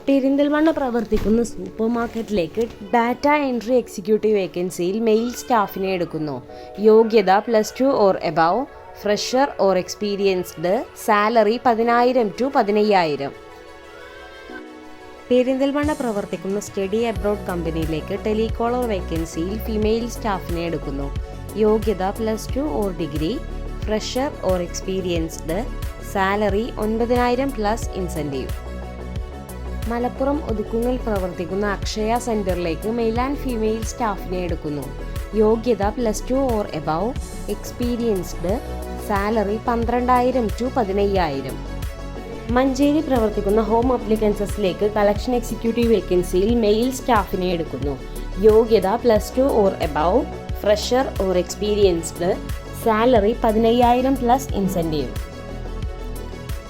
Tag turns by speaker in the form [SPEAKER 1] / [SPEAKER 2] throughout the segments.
[SPEAKER 1] പെരിന്തൽമണ്ണ പ്രവർത്തിക്കുന്ന സൂപ്പർ മാർക്കറ്റിലേക്ക് data entry executive വേക്കൻസിയിൽ മെയിൽ സ്റ്റാഫിനെ എടുക്കുന്നു. യോഗ്യത +2 or above, fresher or experienced, salary 10,000 to 15,000. Perinthalmanna പ്രവർത്തിക്കുന്ന സ്റ്റഡി അബ്രോഡ് കമ്പനിയിലേക്ക് ടെലികോളർ വേക്കൻസിയിൽ ഫീമെയിൽ സ്റ്റാഫിനെ എടുക്കുന്നു. യോഗ്യത +2 or degree, fresher or experienced, salary 9,000 plus incentive. Malappuram Othukkungal പ്രവർത്തിക്കുന്ന അക്ഷയ സെന്ററിലേക്ക് മെയിൽ ആൻഡ് ഫീമെയിൽ സ്റ്റാഫിനെ എടുക്കുന്നു. യോഗ്യത +2 or above, experienced, salary 12,000 to 15,000. Manjeri പ്രവർത്തിക്കുന്ന ഹോം അപ്ലിക്കൻസസിലേക്ക് കളക്ഷൻ എക്സിക്യൂട്ടീവ് വേക്കൻസിയിൽ മെയിൽ സ്റ്റാഫിനെ എടുക്കുന്നു. യോഗ്യത +2 or above, fresher or experienced, salary 15,000 plus incentive.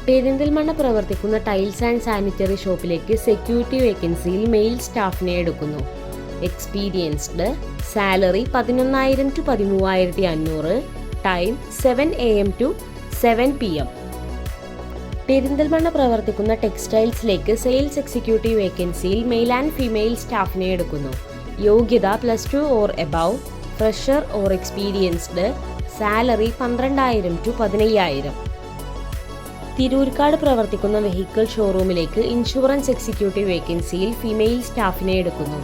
[SPEAKER 1] Perinthalmanna പ്രവർത്തിക്കുന്ന ടൈൽസ് ആൻഡ് സാനിറ്ററി ഷോപ്പിലേക്ക് സെക്യൂരിറ്റി വേക്കൻസിയിൽ മെയിൽ സ്റ്റാഫിനെ എടുക്കുന്നു. Experienced, salary 11,000 to 13,500, time 7 AM to 7 PM. Perinthalmanna പ്രവർത്തിക്കുന്ന ടെക്സ്റ്റൈൽസിലേക്ക് സെയിൽസ് എക്സിക്യൂട്ടീവ് വേക്കൻസിയിൽ മെയിൽ ആൻഡ് ഫീമെയിൽ സ്റ്റാഫിനെ എടുക്കുന്നു. യോഗ്യത +2 or above, fresher or experienced, salary 12,000 to 15,000. Thirurkad പ്രവർത്തിക്കുന്ന വെഹിക്കിൾ ഷോറൂമിലേക്ക് ഇൻഷുറൻസ് എക്സിക്യൂട്ടീവ് വേക്കൻസിയിൽ ഫീമെയിൽ സ്റ്റാഫിനെ എടുക്കുന്നു.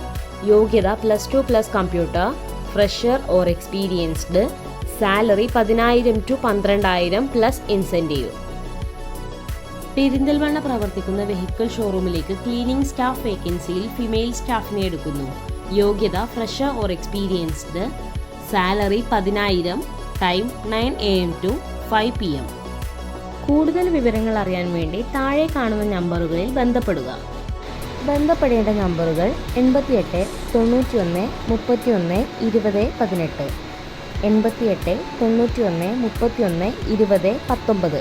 [SPEAKER 1] യോഗ്യത +2 plus computer, fresher or experienced, salary 10,000 to 12,000 plus incentive. Perinthalmanna പ്രവർത്തിക്കുന്ന വെഹിക്കിൾ ഷോറൂമിലേക്ക് ക്ലീനിംഗ് സ്റ്റാഫ് വേക്കൻസിയിൽ ഫീമെയിൽ സ്റ്റാഫിനെ എടുക്കുന്നു. യോഗ്യത fresher or experienced, salary 10,000, time 9 AM to 5 PM. കൂടുതൽ വിവരങ്ങൾ അറിയാൻ വേണ്ടി താഴെ കാണുന്ന നമ്പറുകളിൽ ബന്ധപ്പെടുക. ബന്ധപ്പെടേണ്ട നമ്പറുകൾ 88 91 31 20 18, 88 91 31 20 19,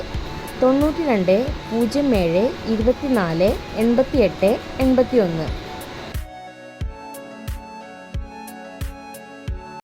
[SPEAKER 1] 92 07 24 88 81.